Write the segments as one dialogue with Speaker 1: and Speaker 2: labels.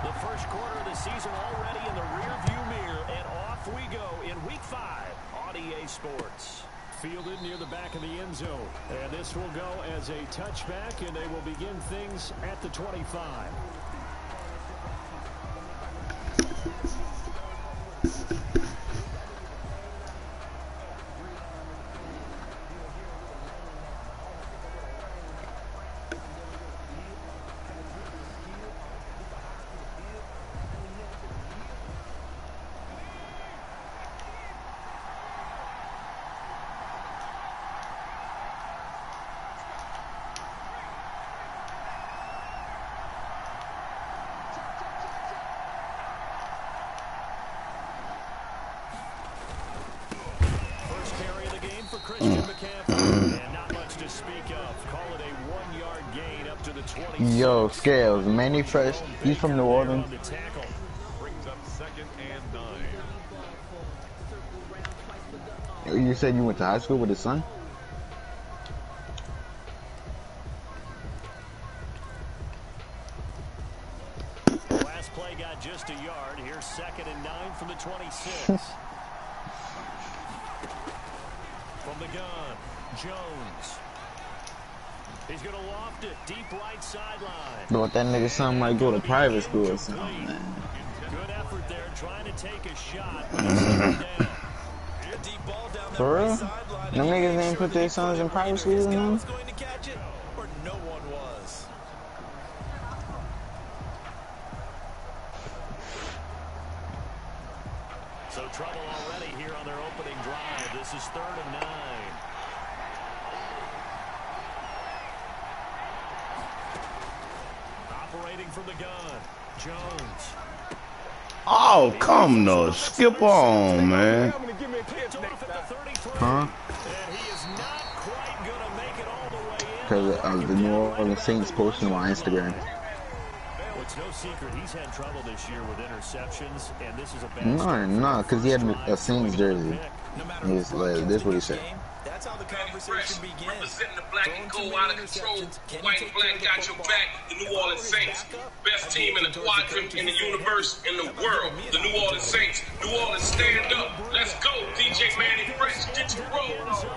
Speaker 1: The first quarter of the season already in the rearview mirror, and off we go in Week 5 on EA Sports. Fielded near the back of the end zone, and this will go as a touchback, and they will begin things at the 25. And not much to speak of. Call it a 1-yard gain up to the 20.
Speaker 2: Yo, Scales, Manny Fresh, he's from New Orleans.
Speaker 3: Brings up 2nd and 9.
Speaker 2: You said you went to high school with his son?
Speaker 1: The last play got just a yard. Here's 2nd and 9 from the 26. From the gun, Jones. He's going to loft it deep right sideline.
Speaker 2: But that nigga son might go to private school or something, man.
Speaker 1: Good effort there, trying to take a shot.
Speaker 2: For real? Them niggas didn't put their sons in private school or nothing?
Speaker 1: No one was. So trouble already here on their opening drive. This is 3rd and 9. Operating from the gun, Jones.
Speaker 4: Oh, come no, skip on, man.
Speaker 2: Huh?
Speaker 1: And he is not quite going to make it all the way in.
Speaker 2: Because the New Orleans Saints posting on Instagram.
Speaker 1: Well, it's no secret he's had trouble this year with interceptions, and this is a bad
Speaker 2: No, because he had a Saints jersey. He's like, this is what he said.
Speaker 5: That's how the conversation begins.
Speaker 6: Representing the black and gold out of control. White and black got your back. The New Orleans Saints. Best team in the quadrant in the universe, in the world. The New Orleans Saints. New Orleans, stand up. Let's go. DJ Manny Fresh, get your roll on.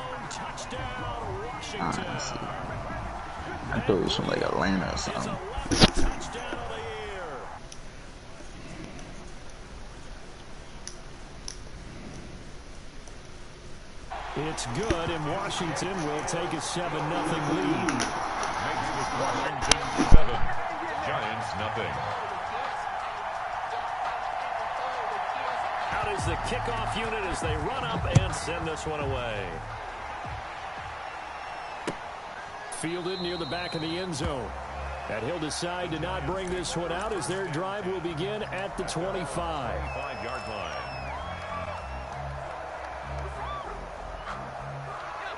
Speaker 2: I thought it was from like Atlanta or something.
Speaker 1: It's good, and Washington will take a 7-0 lead.
Speaker 3: Makes this Washington 7, Giants nothing.
Speaker 1: Out is the kickoff unit as they run up and send this one away. Fielded near the back of the end zone. And he'll decide to not bring this one out as their drive will begin at the 25.
Speaker 3: 25-yard line.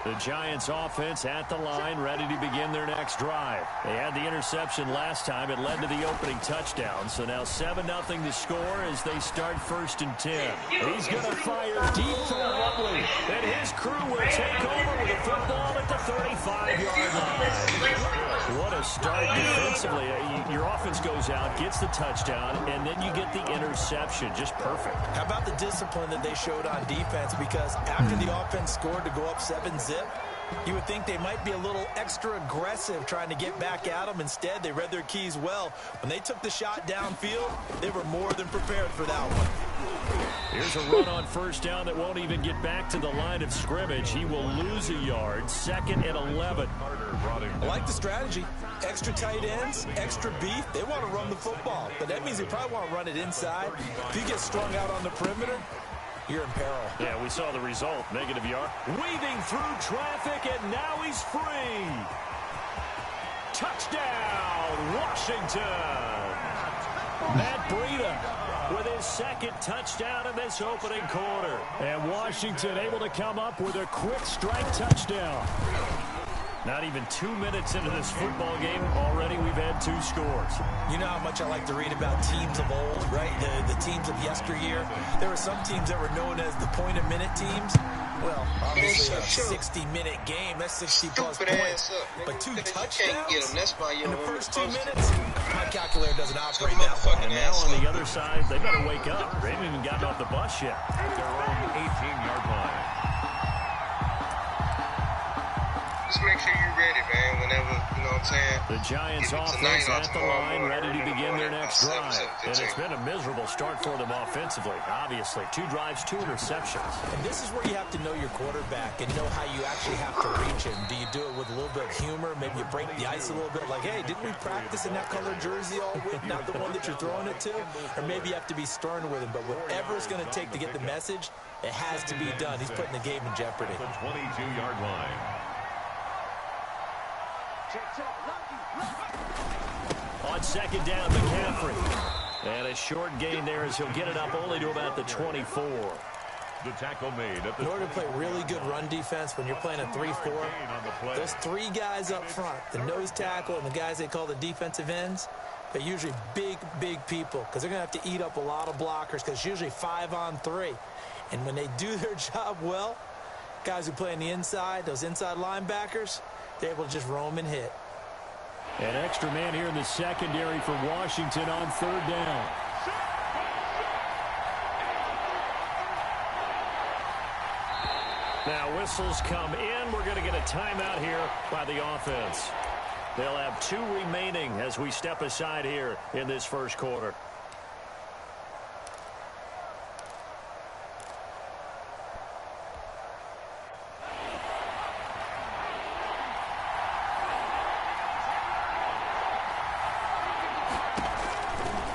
Speaker 1: The Giants offense at the line, ready to begin their next drive. They had the interception last time. It led to the opening touchdown. So now 7-0 to score as they start 1st and 10. He's going to fire deep for Rutley. And his crew will take over with a football at the 35-yard line. What a start defensively. Your offense goes out, gets the touchdown, and then you get the interception. Just perfect.
Speaker 5: How about the discipline that they showed on defense? Because after the offense scored to go up 7-0, you would think they might be a little extra aggressive trying to get back at them. Instead, they read their keys well. When they took the shot downfield, they were more than prepared for that one.
Speaker 1: Here's a run on 1st down that won't even get back to the line of scrimmage. He will lose a yard. 2nd and 11.
Speaker 5: I like the strategy. Extra tight ends, extra beef. They want to run the football, but that means they probably want to run it inside. If you get strung out on the perimeter, you're in peril.
Speaker 1: Yeah, we saw the result. Negative yard. Weaving through traffic, and now he's free. Touchdown, Washington. Matt Breida with his 2nd touchdown in this opening quarter. And Washington able to come up with a quick strike touchdown. Not even 2 minutes into this football game, already we've had 2 scores.
Speaker 5: You know how much I like to read about teams of old, right? The teams of yesteryear. There were some teams that were known as the point-a-minute teams. Well, obviously a 60-minute game, that's 60-plus points. But 2 touchdowns in the first 2 minutes, My calculator doesn't operate that way.
Speaker 1: And now on the other side, they better wake up. They haven't even gotten off the bus yet.
Speaker 3: At their own 18-yard line.
Speaker 7: Just make sure you're ready, man, whenever, you know what I'm saying?
Speaker 1: The Giants offense at the line, ready to begin their next drive. And it's been a miserable start for them offensively, obviously. 2 drives, 2 interceptions.
Speaker 5: And this is where you have to know your quarterback and know how you actually have to reach him. Do you do it with a little bit of humor? Maybe you break the ice a little bit, like, hey, didn't we practice in that colored jersey all week, not the one that you're throwing it to? Or maybe you have to be stern with him, but whatever it's going to take to get the message, it has to be done. He's putting the game in jeopardy.
Speaker 3: The 22-yard line.
Speaker 1: On second down, McCaffrey. And a short gain there as he'll get it up only to about the 24.
Speaker 3: The tackle made at the
Speaker 5: In order to play really good run defense when you're playing a 3-4, those 3 guys up front, the nose tackle and the guys they call the defensive ends, they're usually big, big people because they're going to have to eat up a lot of blockers because it's usually 5-on-3. And when they do their job well, guys who play on the inside, those inside linebackers, they're able to just roam and hit.
Speaker 1: An extra man here in the secondary for Washington on third down. Now whistles come in. We're going to get a timeout here by the offense. They'll have 2 remaining as we step aside here in this first quarter.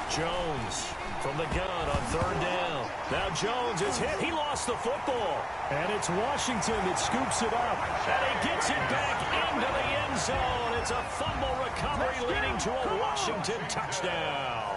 Speaker 1: Jones from the gun on third down. Now Jones is hit. He lost the football. And it's Washington that scoops it up. And he gets it back into the end zone. It's a fumble recovery leading to a Washington touchdown.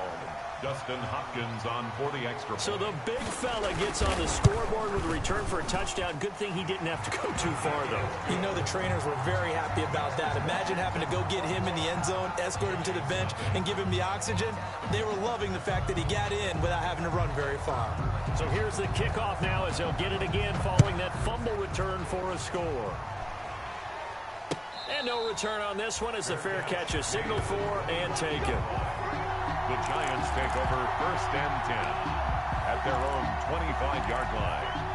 Speaker 3: Dustin Hopkins on for the extra point.
Speaker 1: So the big fella gets on the scoreboard with a return for a touchdown. Good thing he didn't have to go too far, though.
Speaker 5: You know the trainers were very happy about that. Imagine having to go get him in the end zone, escort him to the bench, and give him the oxygen. They were loving the fact that he got in without having to run very far.
Speaker 1: So here's the kickoff now as they'll get it again following that fumble return for a score. And no return on this one as the fair catch is signaled for and taken.
Speaker 3: The Giants take over 1st and 10 at their own 25-yard line.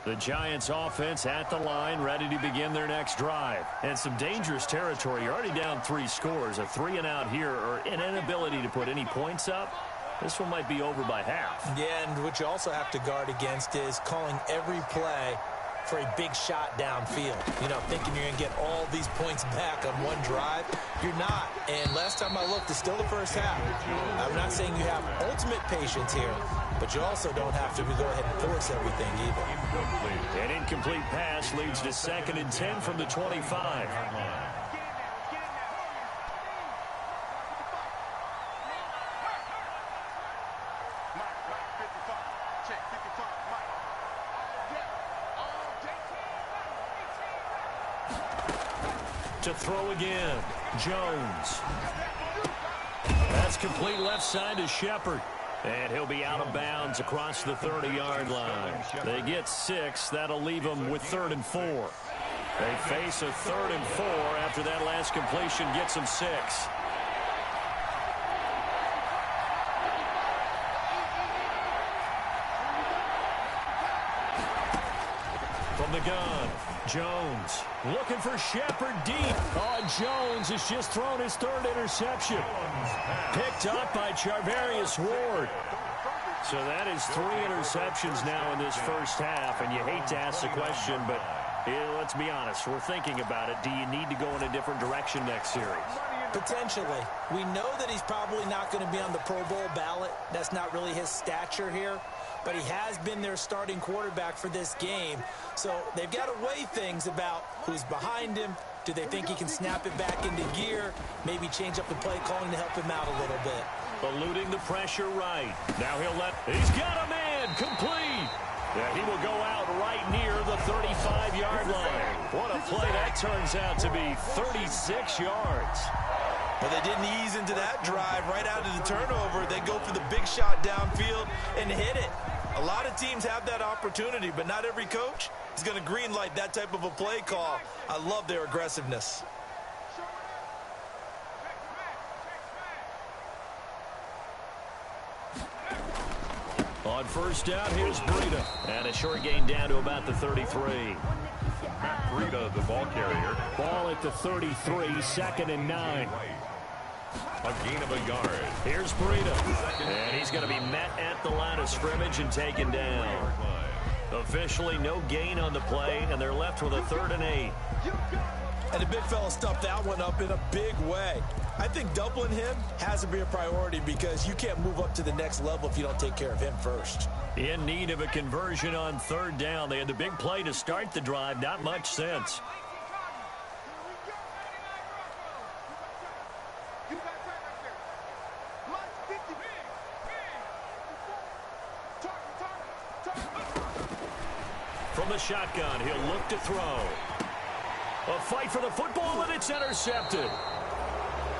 Speaker 1: The Giants offense at the line, ready to begin their next drive. And some dangerous territory. You're already down 3 scores. A 3-and-out here or an inability to put any points up. This one might be over by half.
Speaker 5: Yeah, and what you also have to guard against is calling every play for a big shot downfield. You know, thinking you're going to get all these points back on one drive. You're not. And last time I looked, it's still the first half. I'm not saying you have ultimate patience here, but you also don't have to go ahead and force everything either.
Speaker 1: An incomplete pass leads to 2nd and 10 from the 25. To throw again, Jones. That's complete left side to Shepard. And he'll be out of bounds across the 30-yard line. They get 6. That'll leave them with 3rd and 4. They face a 3rd and 4 after that last completion gets them 6. From the gun, Jones looking for Shepard deep. Oh, Jones has just thrown his 3rd interception. Picked up by Charvarius Ward. So that is 3 interceptions now in this first half, and you hate to ask the question, but let's be honest, we're thinking about it. Do you need to go in a different direction next series?
Speaker 5: Potentially. We know that he's probably not going to be on the Pro Bowl ballot. That's not really his stature here. But he has been their starting quarterback for this game. So they've got to weigh things about who's behind him. Do they think he can snap it back into gear? Maybe change up the play calling to help him out a little bit.
Speaker 1: Eluding the pressure right. Now he's got a man complete. Yeah, he will go out right near the 35-yard line. What a play that turns out to be, 36 yards.
Speaker 5: But they didn't ease into that drive right out of the turnover. They go for the big shot downfield and hit it. A lot of teams have that opportunity, but not every coach is going to green light that type of a play call. I love their aggressiveness.
Speaker 1: On first down, here's Breida. And a short gain down to about the 33.
Speaker 3: Matt Breida, the ball carrier.
Speaker 1: Ball at the 33, 2nd and 9.
Speaker 3: A gain of a yard.
Speaker 1: Here's Breida. And he's going to be met at the line of scrimmage and taken down. Officially no gain on the play, and they're left with a 3rd and 8.
Speaker 5: And the big fella stuffed that one up in a big way. I think doubling him has to be a priority because you can't move up to the next level if you don't take care of him first.
Speaker 1: In need of a conversion on 3rd down. They had the big play to start the drive. Not much sense. From the shotgun, he'll look to throw. A fight for the football, and it's intercepted.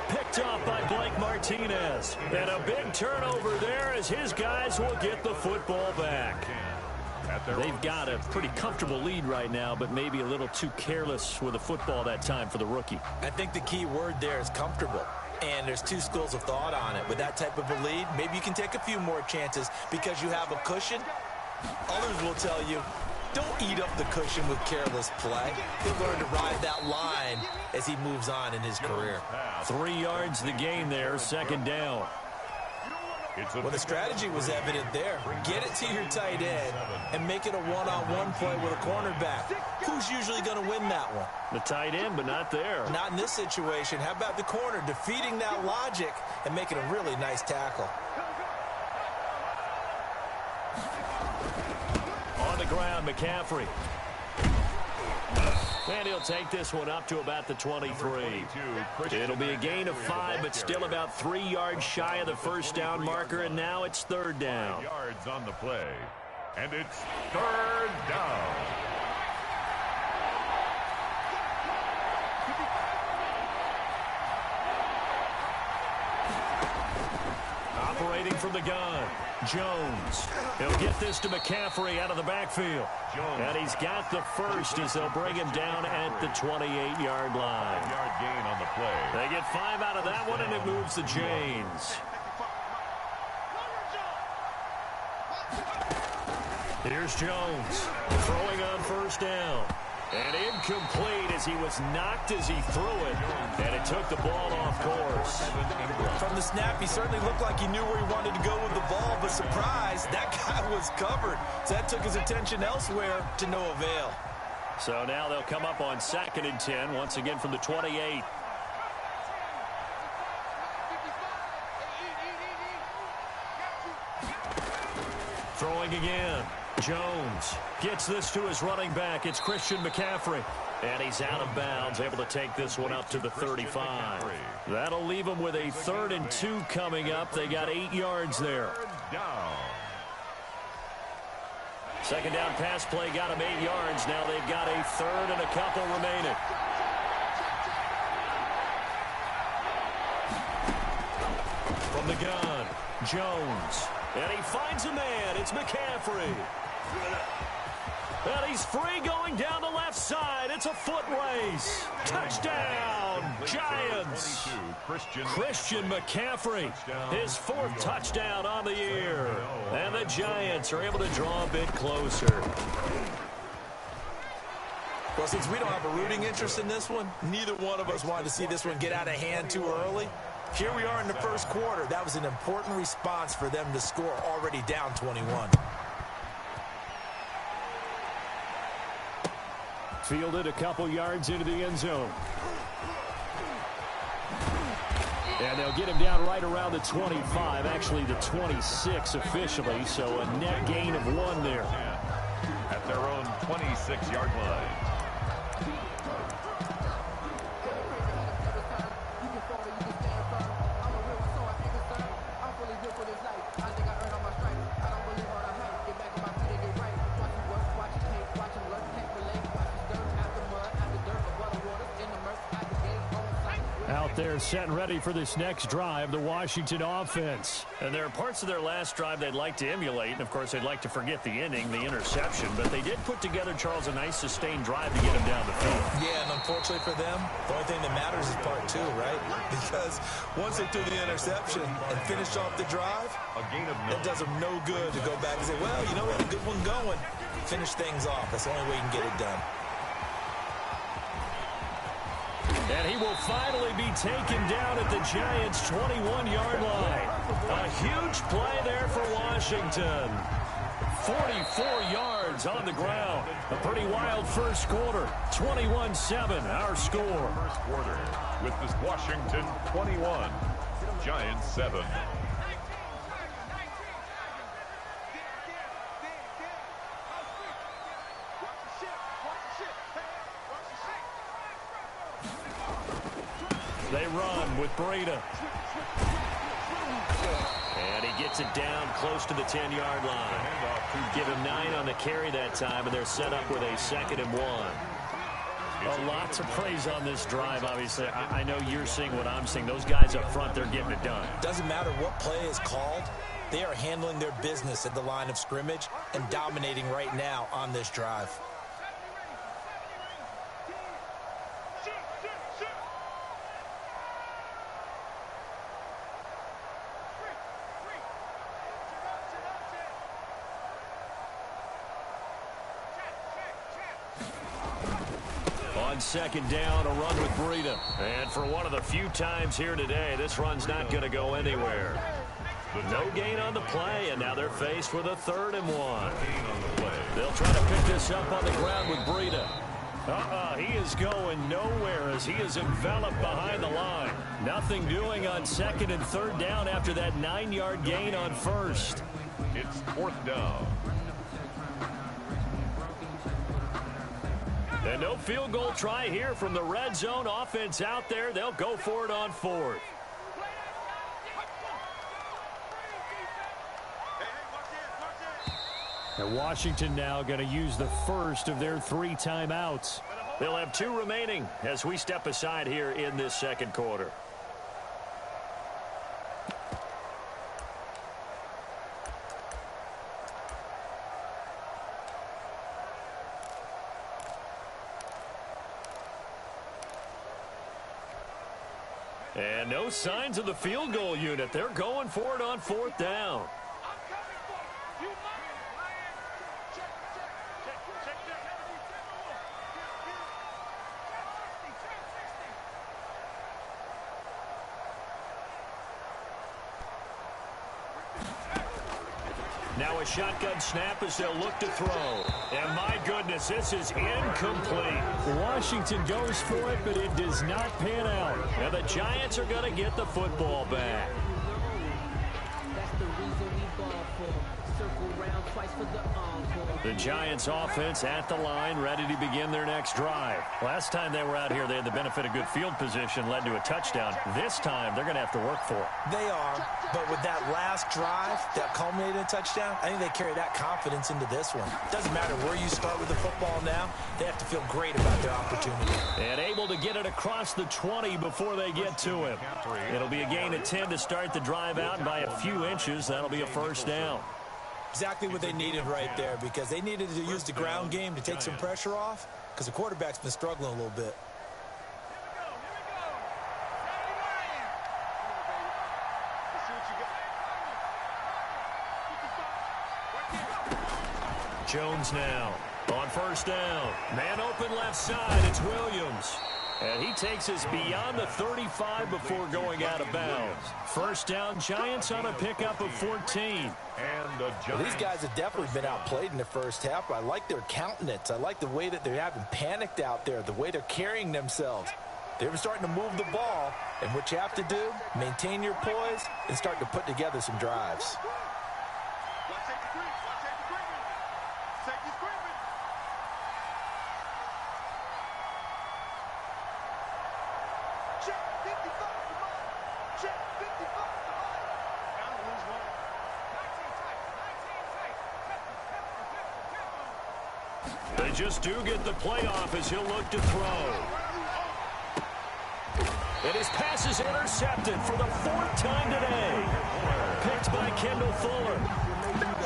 Speaker 1: Picked off by Blake Martinez. And a big turnover there as his guys will get the football back. They've got a pretty comfortable lead right now, but maybe a little too careless with the football that time for the rookie.
Speaker 5: I think the key word there is comfortable. And there's two schools of thought on it. With that type of a lead, maybe you can take a few more chances because you have a cushion. Others will tell you, don't eat up the cushion with careless play. He'll learn to ride that line as he moves on in his career.
Speaker 1: 3 yards the gain there, 2nd down.
Speaker 5: Well, the strategy was evident there. Get it to your tight end and make it a one-on-one play with a cornerback. Who's usually going to win that one?
Speaker 1: The tight end, but not there.
Speaker 5: Not in this situation. How about the corner defeating that logic and making a really nice tackle?
Speaker 1: On the ground, McCaffrey. And he'll take this one up to about the 23. It'll be a gain of 5, but still about 3 yards shy of the first down marker, and now it's 3rd down.
Speaker 3: Yards on the play, and it's 3rd down.
Speaker 1: Operating from the gun, Jones. He'll get this to McCaffrey out of the backfield. And he's got the first as they'll bring him down at the 28-yard line.
Speaker 3: 5-yard gain on the play.
Speaker 1: They get 5 out of that one, and it moves the chains. Here's Jones throwing on first down. And incomplete as he was knocked as he threw it. And it took the ball off course.
Speaker 5: From the snap, he certainly looked like he knew where he wanted to go with the ball, but surprise, that guy was covered. So that took his attention elsewhere to no avail.
Speaker 1: So now they'll come up on 2nd and 10, once again from the 28. Throwing again. Jones gets this to his running back. It's Christian McCaffrey. And he's out of bounds, able to take this one up to the 35. That'll leave him with a 3rd and 2 coming up. They got 8 yards there. 2nd down pass play got him 8 yards. Now they've got a 3rd and a couple remaining. From the gun, Jones. And he finds a man. It's McCaffrey. And he's free going down the left side. It's a foot race. Touchdown, Giants. Christian McCaffrey, his 4th touchdown on the year. And the Giants are able to draw a bit closer.
Speaker 5: Well, since we don't have a rooting interest in this one, neither one of us wanted to see this one get out of hand too early. Here we are in the first quarter. That was an important response for them to score, already down 21.
Speaker 1: Fielded a couple yards into the end zone. And they'll get him down right around the 25, actually the 26 officially, so a net gain of 1 there.
Speaker 3: At their own 26-yard line.
Speaker 1: out there setting ready for this next drive, the Washington offense. And there are parts of their last drive they'd like to emulate, and of course they'd like to forget the inning, the interception, but they did put together, Charles, a nice sustained drive to get them down the field.
Speaker 5: Yeah, and unfortunately for them, the only thing that matters is part two, right? Because once they threw the interception and finished off the drive, it does them no good to go back and say, well, you know, we had a good one going. Finish things off. That's the only way you can get it done.
Speaker 1: And he will finally be taken down at the Giants' 21-yard line. A huge play there for Washington. 44 yards on the ground. A pretty wild first quarter. 21-7, our score.
Speaker 3: First quarter with this Washington 21, Giants 7.
Speaker 1: They run with Breida. And he gets it down close to the 10-yard line. Give him 9 on the carry that time, and they're set up with a 2nd and 1. A lot to praise on this drive, obviously. I know you're seeing what I'm seeing. Those guys up front, they're getting it done.
Speaker 5: Doesn't matter what play is called. They are handling their business at the line of scrimmage and dominating right now on this drive.
Speaker 1: On 2nd down, a run with Breida. And for one of the few times here today, this run's not going to go anywhere. No gain on the play, and now they're faced with a 3rd and 1. They'll try to pick this up on the ground with Breida. He is going nowhere as he is enveloped behind the line. Nothing doing on 2nd and 3rd down after that 9-yard gain on 1st.
Speaker 3: It's 4th down.
Speaker 1: And no field goal try here from the red zone. Offense out there. They'll go for it on 4th. And Washington now going to use the first of their 3 timeouts. They'll have 2 remaining as we step aside here in this 2nd quarter. And no signs of the field goal unit. They're going for it on 4th down. Now a shotgun snap as they'll look to throw. And my goodness, this is incomplete. Washington goes for it, but it does not pan out. And the Giants are going to get the football back.
Speaker 8: That's the reason we ball for. Circle round twice for the encore.
Speaker 1: The Giants offense at the line, ready to begin their next drive. Last time they were out here, they had the benefit of good field position, led to a touchdown. This time, they're going to have to work for it.
Speaker 5: They are, but with that last drive that culminated in a touchdown, I think they carry that confidence into this one. Doesn't matter where you start with the football now, they have to feel great about their opportunity.
Speaker 1: And able to get it across the 20 before they get to him. It'll be a gain of 10 to start the drive out, and by a few inches, that'll be a 1st down.
Speaker 5: Exactly what they needed right there, because they needed to use the ground game to take some pressure off, because the quarterback's been struggling a little bit.
Speaker 1: Jones now on 1st down. Man open left side. It's Williams. And he takes us beyond the 35 before going out of bounds. 1st down, Giants on a pickup of 14.
Speaker 5: Well, these guys have definitely been outplayed in the first half. I like their countenance. I like the way that they haven't panicked out there, the way they're carrying themselves. They're starting to move the ball, and what you have to do, maintain your poise and start to put together some drives.
Speaker 1: They just do get the playoff as he'll look to throw. And his pass is intercepted for the 4th time today. Picked by Kendall Fuller.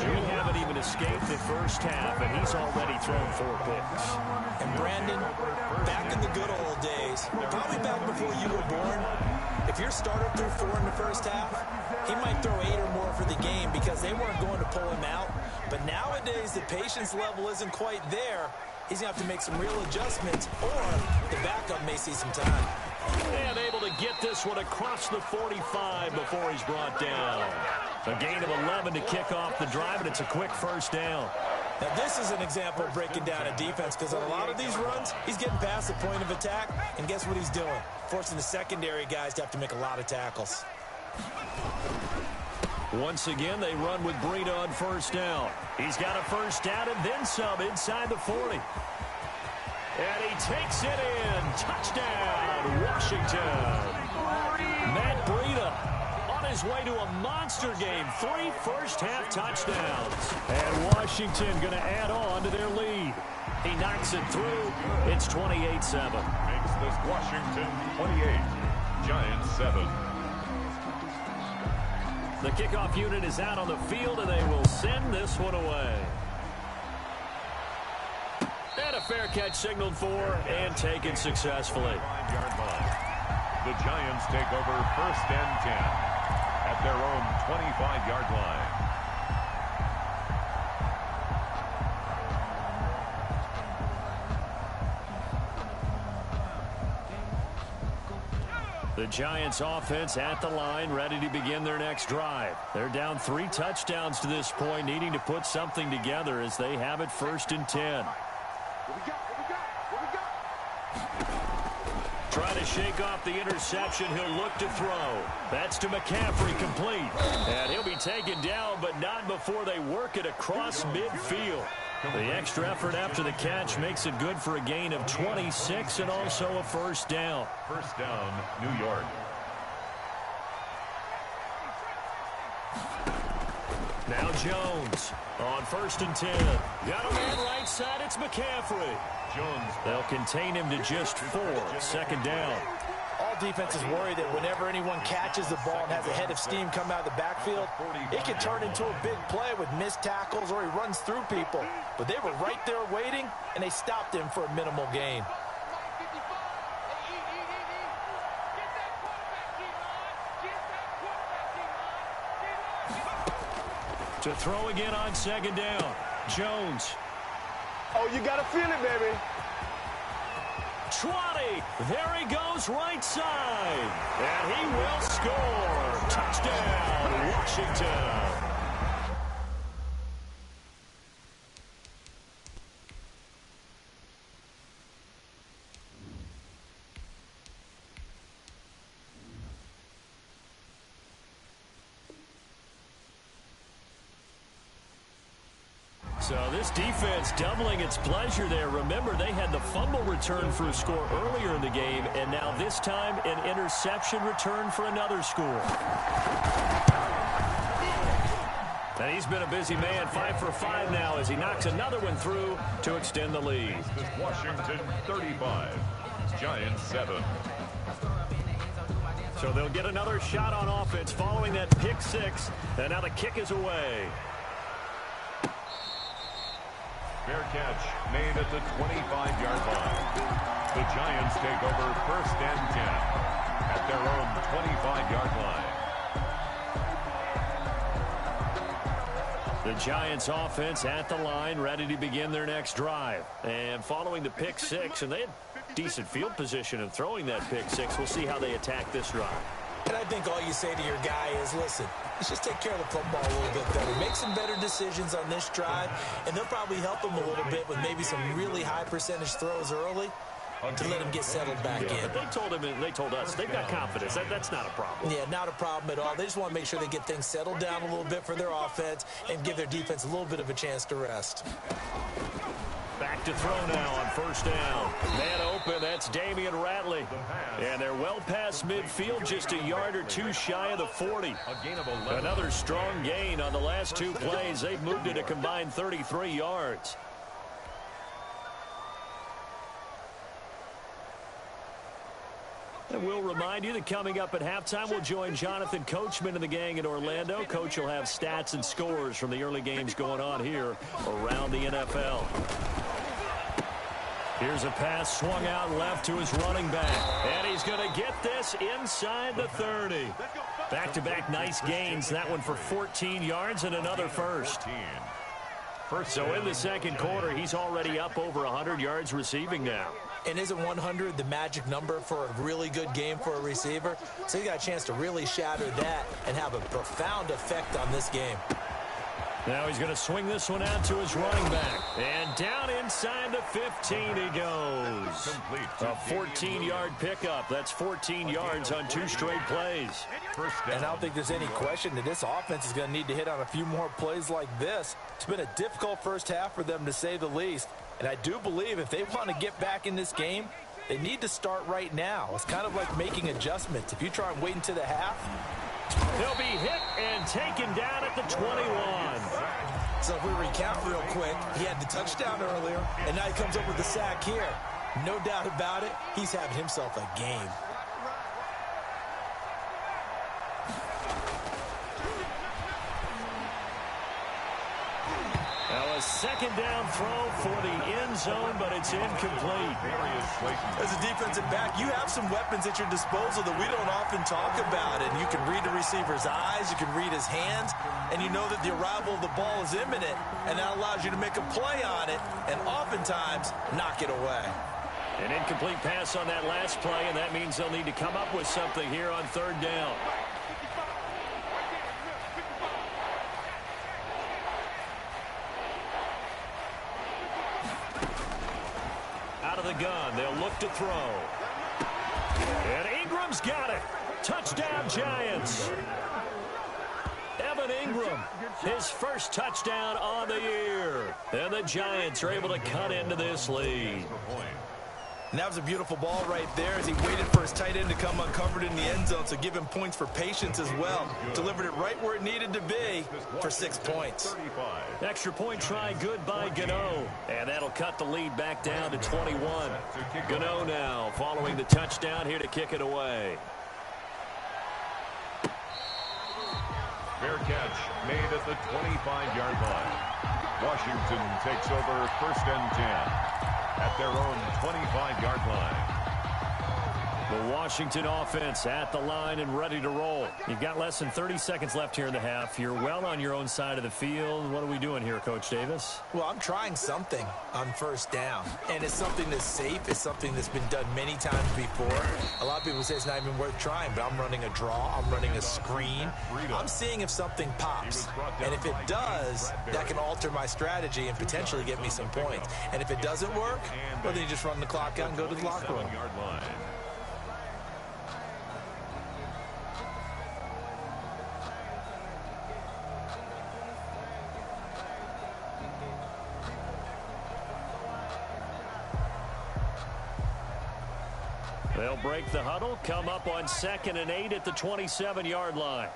Speaker 1: We haven't even escaped the first half, and he's already thrown 4 picks.
Speaker 5: And Brandon, back in the good old days, probably back before you were born, if your starter threw 4 in the first half, he might throw 8 or more for the game because they weren't going to pull him out. But nowadays, the patience level isn't quite there. He's going to have to make some real adjustments, or the backup may see some time.
Speaker 1: And able to get this one across the 45 before he's brought down. A gain of 11 to kick off the drive, and it's a quick first down.
Speaker 5: Now, this is an example of breaking down a defense because on a lot of these runs, he's getting past the point of attack, and guess what he's doing? Forcing the secondary guys to have to make a lot of tackles.
Speaker 1: Once again, they run with Breida on first down. He's got a first down and then some inside the 40. And he takes it in. Touchdown, Washington. Matt Breida on his way to a monster game. 3 first-half touchdowns. And Washington going to add on to their lead. He knocks it through. It's 28-7.
Speaker 3: Makes this Washington 28, Giants 7.
Speaker 1: The kickoff unit is out on the field, and they will send this one away. And a fair catch signaled for and taken successfully.
Speaker 3: 5-yard line. The Giants take over 1st and 10 at their own 25-yard line.
Speaker 1: The Giants offense at the line, ready to begin their next drive. They're down 3 touchdowns to this point, needing to put something together as they have it 1st and 10. Trying to shake off the interception. He'll look to throw. That's to McCaffrey, complete. And he'll be taken down, but not before they work it across midfield. The extra effort after the catch makes it good for a gain of 26 and also a first down.
Speaker 3: First down, New York.
Speaker 1: Now Jones on 1st and 10. Got a man right side. It's McCaffrey.
Speaker 3: Jones.
Speaker 1: They'll contain him to just 4. 2nd down.
Speaker 5: All defenses worry that whenever anyone catches the ball and has a head of steam come out of the backfield, it can turn into a big play with missed tackles or he runs through people. But they were right there waiting, and they stopped him for a minimal gain.
Speaker 1: To throw again on 2nd down. Jones.
Speaker 9: Oh, you got to feel it, baby.
Speaker 1: 20. There he goes right side. And he will score. Touchdown, Washington. So this defense doubling its pleasure there. Remember, they had the fumble return for a score earlier in the game, and now this time an interception return for another score. And he's been a busy man, 5 for 5 now as he knocks another one through to extend the lead.
Speaker 3: Washington 35, Giants 7.
Speaker 1: So they'll get another shot on offense following that pick 6, and now the kick is away.
Speaker 3: Fair catch made at the 25-yard line. The Giants take over 1st and 10 at their own 25-yard line.
Speaker 1: The Giants offense at the line, ready to begin their next drive. And following the pick 6, and they had decent field position of throwing that pick 6. We'll see how they attack this drive.
Speaker 5: And I think all you say to your guy is, listen, let's just take care of the football a little bit better. Make some better decisions on this drive, and they'll probably help him a little bit with maybe some really high percentage throws early to let him get settled back in.
Speaker 1: But they told us they've got confidence. That's not a problem.
Speaker 5: Yeah, not a problem at all. They just want to make sure they get things settled down a little bit for their offense and give their defense a little bit of a chance to rest.
Speaker 1: Back to throw now on 1st down. Man open, that's Damian Ratley. And they're well past midfield, just a yard or 2 shy of the 40. Another strong gain on the last 2 plays. They've moved it a combined 33 yards. And we'll remind you that coming up at halftime, we'll join Jonathan Coachman and the gang in Orlando. Coach will have stats and scores from the early games going on here around the NFL. Here's a pass swung out left to his running back. And he's going to get this inside the 30. Back-to-back nice gains. That one for 14 yards and another first. So in the second quarter, he's already up over 100 yards receiving now.
Speaker 5: And isn't 100 the magic number for a really good game for a receiver? So he got a chance to really shatter that and have a profound effect on this game.
Speaker 1: Now he's going to swing this one out to his running back. And down inside the 15 he goes. A 14-yard pickup. That's 14 yards on 2 straight plays.
Speaker 5: And I don't think there's any question that this offense is going to need to hit on a few more plays like this. It's been a difficult first half for them, to say the least. And I do believe if they want to get back in this game, they need to start right now. It's kind of like making adjustments. If you try and wait until the half,
Speaker 1: he'll be hit and taken down at the 21.
Speaker 5: So if we recount real quick, he had the touchdown earlier, and now he comes up with the sack here. No doubt about it, he's having himself a game.
Speaker 1: Now a second down throw for the end zone, but it's incomplete.
Speaker 5: As a defensive back, you have some weapons at your disposal that we don't often talk about. And you can read the receiver's eyes, you can read his hands, and you know that the arrival of the ball is imminent, and that allows you to make a play on it and oftentimes knock it away.
Speaker 1: An incomplete pass on that last play, and that means they'll need to come up with something here on third down. Out of the gun, they'll look to throw. And Ingram's got it. Touchdown, Giants. Evan Ingram, his first touchdown on the year. And the Giants are able to cut into this lead.
Speaker 5: And that was a beautiful ball right there as he waited for his tight end to come uncovered in the end zone, so give him points for patience as well. Delivered it right where it needed to be for 6 points.
Speaker 1: Extra point try good by Gano. And that'll cut the lead back down to 21. Gano now following the touchdown here to kick it away.
Speaker 3: Fair catch made at the 25-yard line. Washington takes over 1st and 10 at their own 25-yard line.
Speaker 1: The Washington offense at the line and ready to roll. You've got less than 30 seconds left here in the half. You're well on your own side of the field. What are we doing here, Coach Davis?
Speaker 5: Well, I'm trying something on first down. And it's something that's safe. It's something that's been done many times before. A lot of people say it's not even worth trying, but I'm running a draw. I'm running a screen. I'm seeing if something pops. And if it does, that can alter my strategy and potentially get me some points. And if it doesn't work, well, then you just run the clock out and go to the locker room.
Speaker 1: They'll break the huddle, come up on 2nd and 8 at the 27-yard line.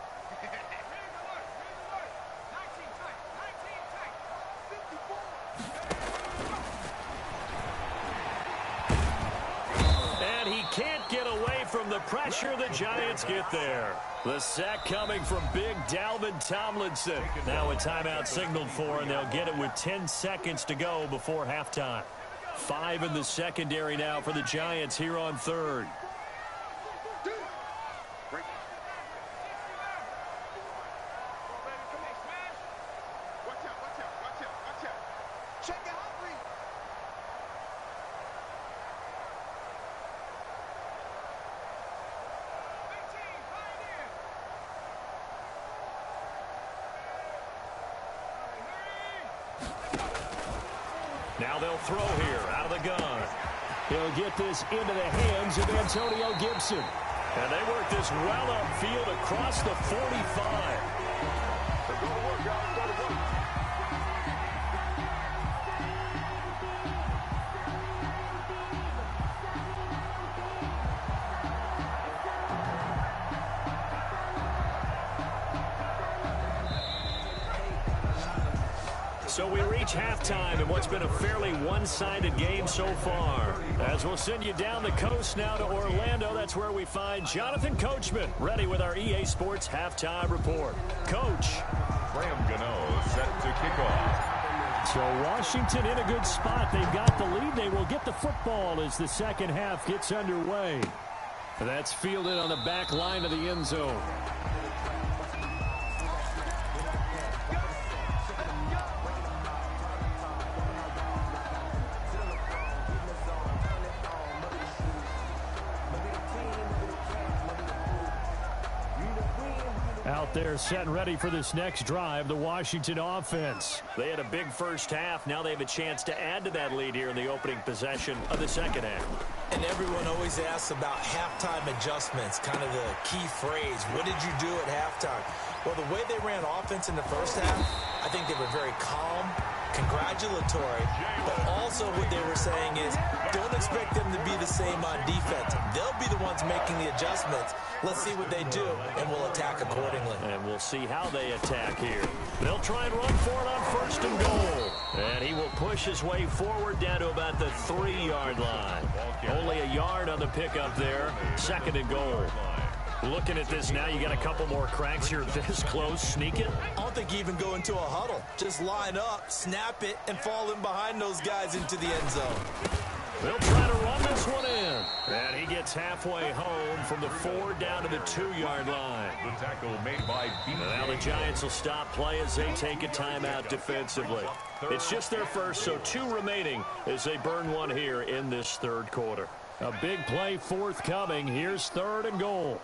Speaker 1: And he can't get away from the pressure. The Giants get there. The sack coming from big Dalvin Tomlinson. Now a timeout signaled for, and they'll get it with 10 seconds to go before halftime. 5 in the secondary now for the Giants here on third. Now they'll throw here out of the gun. He'll get this into the hands of Antonio Gibson. And they work this well upfield across the 45. So we reach halftime in what's been a fairly one-sided game so far. As we'll send you down the coast now to Orlando, that's where we find Jonathan Coachman, ready with our EA Sports halftime report. Coach.
Speaker 3: Graham Gano set to kick off.
Speaker 1: So Washington in a good spot. They've got the lead. They will get the football as the second half gets underway. That's fielded on the back line of the end zone. Out there set and ready for this next drive, the Washington offense. They had a big first half. Now they have a chance to add to that lead here in the opening possession of the second half.
Speaker 5: And everyone always asks about halftime adjustments, kind of the key phrase. What did you do at halftime? Well, the way they ran offense in the first half, I think they were very calm, congratulatory, but also what they were saying is don't expect them to be the same on defense. They'll be the ones making the adjustments. Let's see what they do, and we'll attack accordingly.
Speaker 1: And we'll see how they attack here. They'll try and run for it on first and goal. And he will push his way forward down to about the 3-yard line. Only a yard on the pickup there. Second and goal. Looking at this now, you got a couple more cracks here this close. Sneak it.
Speaker 5: I don't think you even go into a huddle. Just line up, snap it, and fall in behind those guys into the end zone.
Speaker 1: They'll try to run this one in. And he gets halfway home from the 4 down to the 2-yard line.
Speaker 3: The tackle made by
Speaker 1: Now the Giants will stop play as they take a timeout defensively. It's just their first, so 2 remaining as they burn one here in this third quarter. A big play forthcoming. Here's third and goal.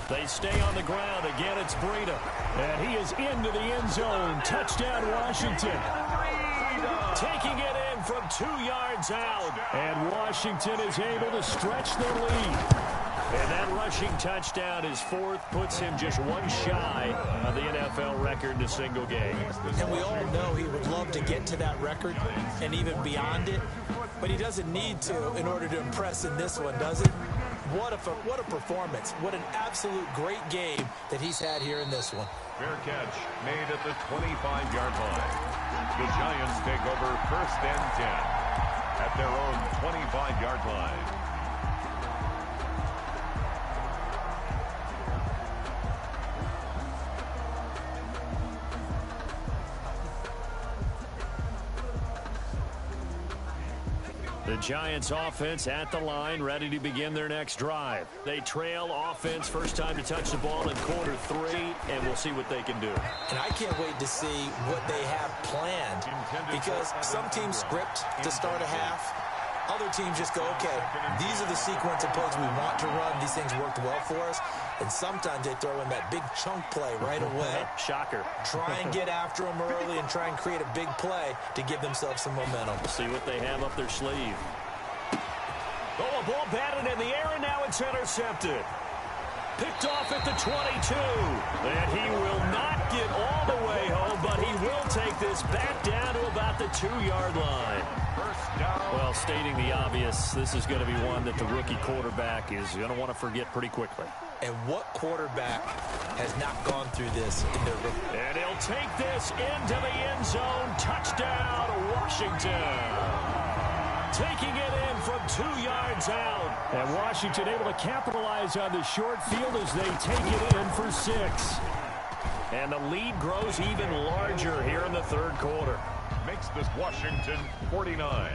Speaker 1: They stay on the ground. Again, it's Breida. And he is into the end zone. Touchdown, Washington. Taking it in from 2 yards out. And Washington is able to stretch their lead. And that rushing touchdown is 4th, puts him just 1 shy of the NFL record in a single game.
Speaker 5: And we all know he would love to get to that record and even beyond it. But he doesn't need to in order to impress in this one, does it? What a performance. What an absolute great game that he's had here in this one.
Speaker 3: Fair catch made at the 25-yard line. The Giants take over first and 10 at their own 25-yard line.
Speaker 1: The Giants offense at the line, ready to begin their next drive. They trail offense, first time to touch the ball in quarter 3, and we'll see what they can do.
Speaker 5: And I can't wait to see what they have planned, because some teams script to start a half. Other teams just go, okay, these are the sequence of plays we want to run. These things worked well for us. And sometimes they throw in that big chunk play right away.
Speaker 1: Shocker.
Speaker 5: Try and get after them early and try and create a big play to give themselves some momentum.
Speaker 1: See what they have up their sleeve. Oh, a ball batted in the air, and now it's intercepted. Picked off at the 22. And he will not get all the way home, but he will take this back down to about the 2-yard line. Well, stating the obvious, this is going to be one that the rookie quarterback is going to want to forget pretty quickly.
Speaker 5: And what quarterback has not gone through this in their rookie?
Speaker 1: And he'll take this into the end zone. Touchdown, Washington. Taking it in from 2 yards out. And Washington able to capitalize on the short field as they take it in for 6. And the lead grows even larger here in the third quarter.
Speaker 3: Makes this Washington 49.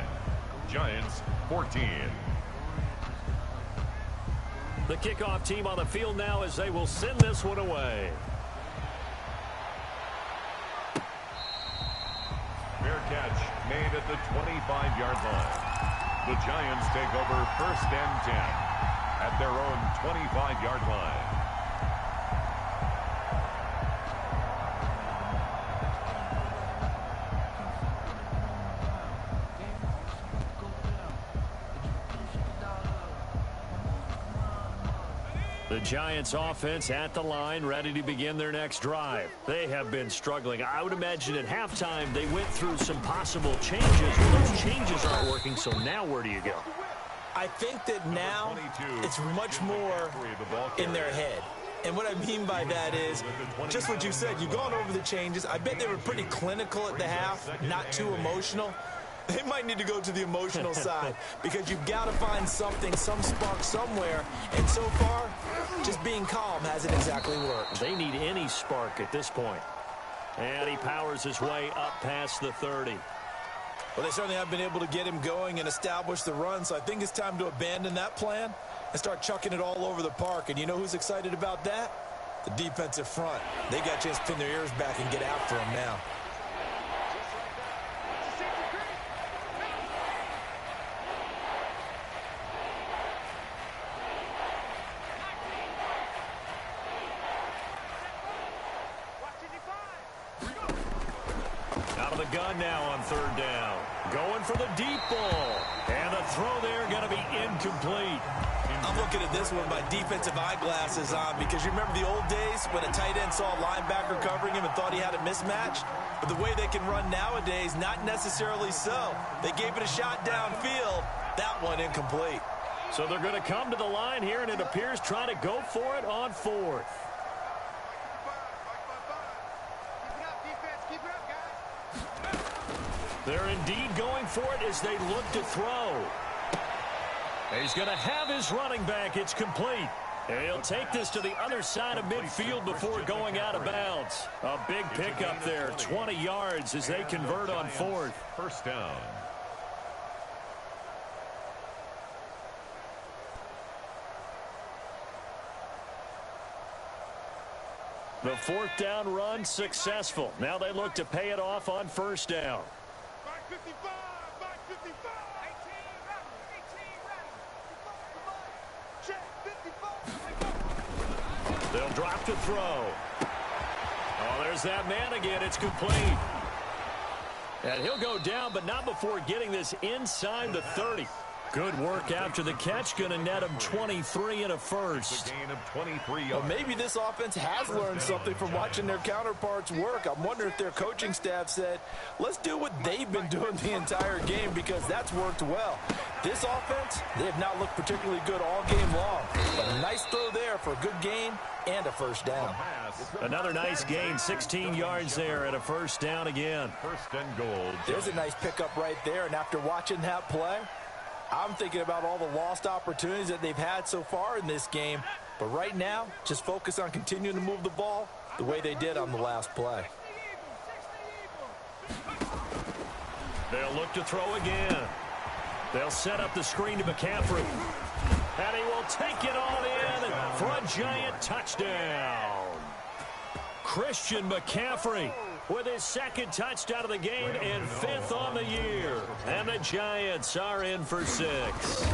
Speaker 3: Giants 14.
Speaker 1: The kickoff team on the field now as they will send this one away.
Speaker 3: Fair catch made at the 25-yard line. The Giants take over first and 10 at their own 25-yard line.
Speaker 1: The Giants offense at the line, ready to begin their next drive. They have been struggling. I would imagine at halftime they went through some possible changes. Well, those changes aren't working, so now where do you go?
Speaker 5: I think that now it's much more in their head. And what I mean by that is just what you said. You've gone over the changes. I bet they were pretty clinical at the half, not too emotional. They might need to go to the emotional side because you've got to find something, some spark somewhere. And so far, just being calm hasn't exactly worked.
Speaker 1: They need any spark at this point. And he powers his way up past the 30.
Speaker 5: Well, they certainly have been able to get him going and establish the run, so I think it's time to abandon that plan and start chucking it all over the park. And you know who's excited about that? The defensive front. They got a chance to pin their ears back and get after him now.
Speaker 1: Out of the gun now on third down. Going for the deep ball. And the throw there going to be incomplete.
Speaker 5: I'm looking at this one with my defensive eyeglasses on because you remember the old days when a tight end saw a linebacker covering him and thought he had a mismatch? But the way they can run nowadays, not necessarily so. They gave it a shot downfield. That one incomplete.
Speaker 1: So they're going to come to the line here, and it appears trying to go for it on fourth. They're indeed going for it as they look to throw. He's going to have his running back. It's complete. He'll take this to the other side of midfield before going out of bounds. A big pickup there, 20 yards as they convert on fourth.
Speaker 3: First down.
Speaker 1: The fourth down run successful. Now they look to pay it off on first down. They'll drop to throw. Oh, there's that man again. It's complete. And he'll go down, but not before getting this inside the 30. Good work after the catch. Going to net him 23 and a first.
Speaker 3: Gain of 23 yards.
Speaker 5: Well, maybe this offense has learned something from watching their counterparts work. I'm wondering if their coaching staff said, let's do what they've been doing the entire game because that's worked well. This offense, they have not looked particularly good all game long. But a nice throw there for a good gain and a first down.
Speaker 1: Another nice gain, 16 yards there and a first down again.
Speaker 3: First and goal.
Speaker 5: There's a nice pickup right there, and after watching that play, I'm thinking about all the lost opportunities that they've had so far in this game. But right now, just focus on continuing to move the ball the way they did on the last play.
Speaker 1: They'll look to throw again. They'll set up the screen to McCaffrey. And he will take it all in for a giant touchdown. Christian McCaffrey with his second touchdown of the game and fifth on the year. And the Giants are in for 6.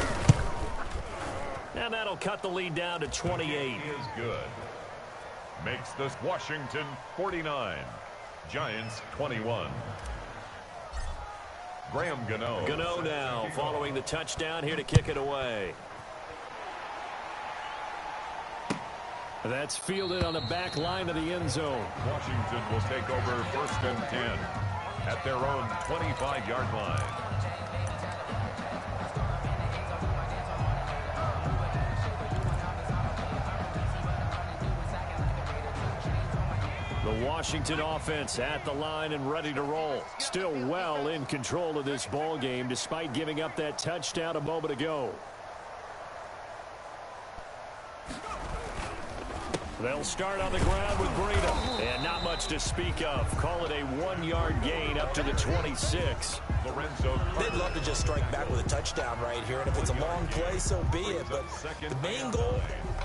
Speaker 1: And that'll cut the lead down to 28.
Speaker 3: Is good. Makes this Washington 49. Giants 21. Graham Gano.
Speaker 1: Gano now following the touchdown here to kick it away. That's fielded on the back line of the end zone.
Speaker 3: Washington will take over first and 10 at their own 25-yard line.
Speaker 1: The Washington offense at the line and ready to roll. Still well in control of this ball game despite giving up that touchdown a moment ago. They'll start on the ground with Breida. And not much to speak of. Call it a 1-yard gain up to the 26.
Speaker 5: They'd love to just strike back with a touchdown right here. And if it's a long play, so be it. But the main goal,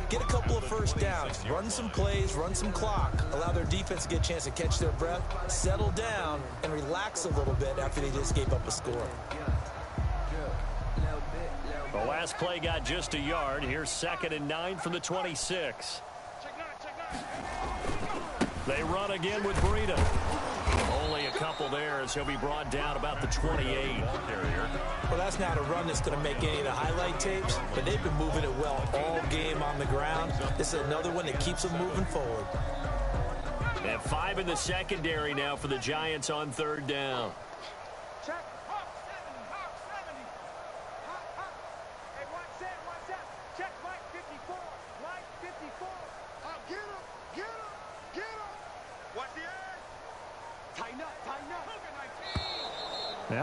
Speaker 5: get a couple of first downs. Run some plays, run some clock. Allow their defense to get a chance to catch their breath, settle down, and relax a little bit after they just gave up a score.
Speaker 1: The last play got just a yard. Here's 2nd and 9 from the 26. They run again with Breida. Only a couple there as he'll be brought down about the 28.
Speaker 5: Well, that's not a run that's going to make any of the highlight tapes, but they've been moving it well all game on the ground. This is another one that keeps them moving forward.
Speaker 1: And 5 in the secondary now for the Giants on third down.
Speaker 9: Check Mike 54. Mike 54.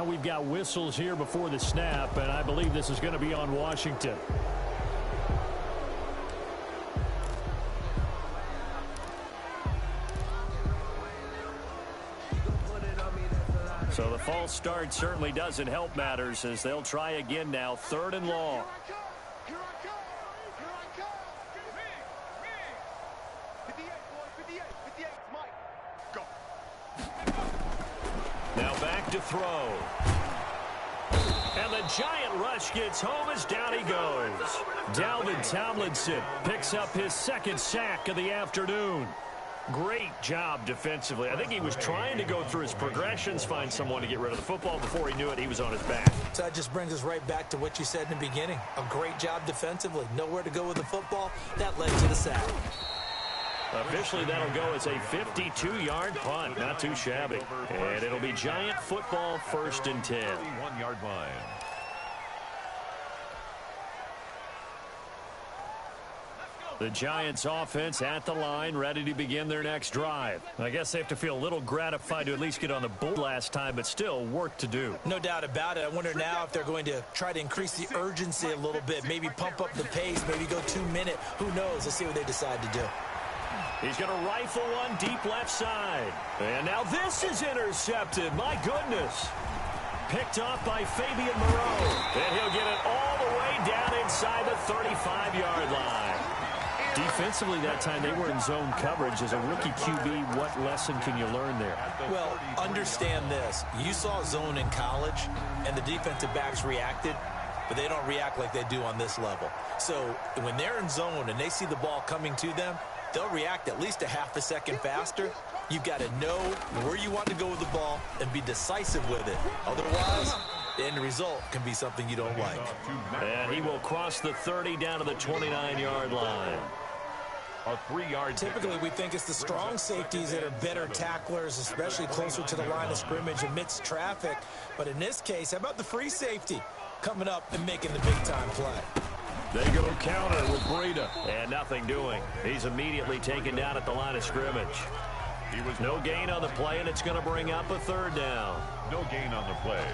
Speaker 1: Now we've got whistles here before the snap, and I believe this is going to be on Washington. So the false start certainly doesn't help matters as they'll try again now, 3rd and long. Now back to throw. And the giant rush gets home as down he goes. Dalvin Tomlinson picks up his 2nd sack of the afternoon. Great job defensively. I think he was trying to go through his progressions, find someone to get rid of the football. Before he knew it, he was on his back.
Speaker 5: So that just brings us right back to what you said in the beginning. A great job defensively. Nowhere to go with the football. That led to the sack.
Speaker 1: Officially, that'll go as a 52-yard punt. Not too shabby. And it'll be Giant football, 1st and 10.
Speaker 3: 1-yard line.
Speaker 1: The Giants offense at the line, ready to begin their next drive. I guess they have to feel a little gratified to at least get on the board last time, but still work to do.
Speaker 5: No doubt about it. I wonder now if they're going to try to increase the urgency a little bit, maybe pump up the pace, maybe go 2-minute. Who knows? Let's see what they decide to do.
Speaker 1: He's going to rifle one deep left side. And now this is intercepted. My goodness. Picked off by Fabian Moreau. And he'll get it all the way down inside the 35-yard line. Defensively that time, they were in zone coverage. As a rookie QB, what lesson can you learn there?
Speaker 5: Well, understand this. You saw zone in college, and the defensive backs reacted, but they don't react like they do on this level. So when they're in zone and they see the ball coming to them, they'll react at least a half a second faster. You've got to know where you want to go with the ball and be decisive with it. Otherwise, the end result can be something you don't like.
Speaker 1: And he will cross the 30 down to the 29-yard line.
Speaker 3: A 3-yard.
Speaker 5: Typically, we think it's the strong safeties that are better tacklers, especially closer to the line of scrimmage amidst traffic. But in this case, how about the free safety coming up and making the big-time play?
Speaker 1: They go counter with Breida, and nothing doing. He's immediately taken down at the line of scrimmage. He was no gain on the play, and it's going to bring up a 3rd down.
Speaker 3: No gain on the play.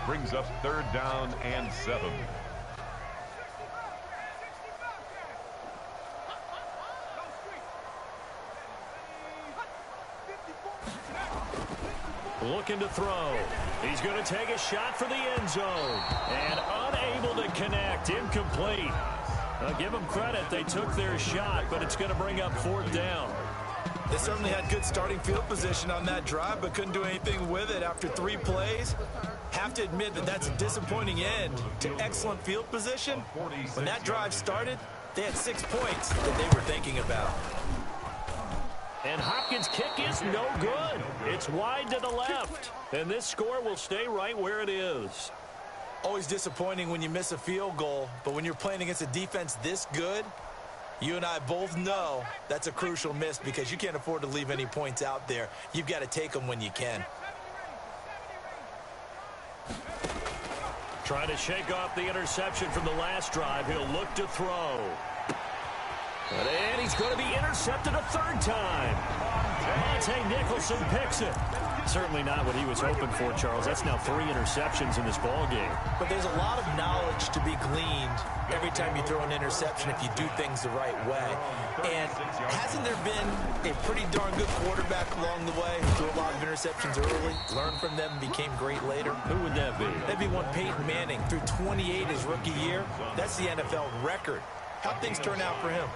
Speaker 3: Brings up 3rd down and 7.
Speaker 1: Looking to throw. He's going to take a shot for the end zone. And unable to connect. Incomplete. Give them credit. They took their shot, but it's going to bring up 4th down.
Speaker 5: They certainly had good starting field position on that drive, but couldn't do anything with it after 3 plays. Have to admit that that's a disappointing end to excellent field position. When that drive started, they had 6 points that they were thinking about.
Speaker 1: And Hopkins' kick is no good. It's wide to the left. And this score will stay right where it is.
Speaker 5: Always disappointing when you miss a field goal, but when you're playing against a defense this good, you and I both know that's a crucial miss because you can't afford to leave any points out there. You've got to take them when you can.
Speaker 1: Trying to shake off the interception from the last drive. He'll look to throw. And he's going to be intercepted a 3rd time. Monte Nicholson picks it. Certainly not what he was hoping for, Charles. That's now 3 interceptions in this ball game.
Speaker 5: But there's a lot of knowledge to be gleaned every time you throw an interception if you do things the right way. And hasn't there been a pretty darn good quarterback along the way who threw a lot of interceptions early, learned from them, became great later?
Speaker 1: Who would that be?
Speaker 5: That'd be one Peyton Manning. Threw 28 his rookie year. That's the NFL record. How'd things turn out for him?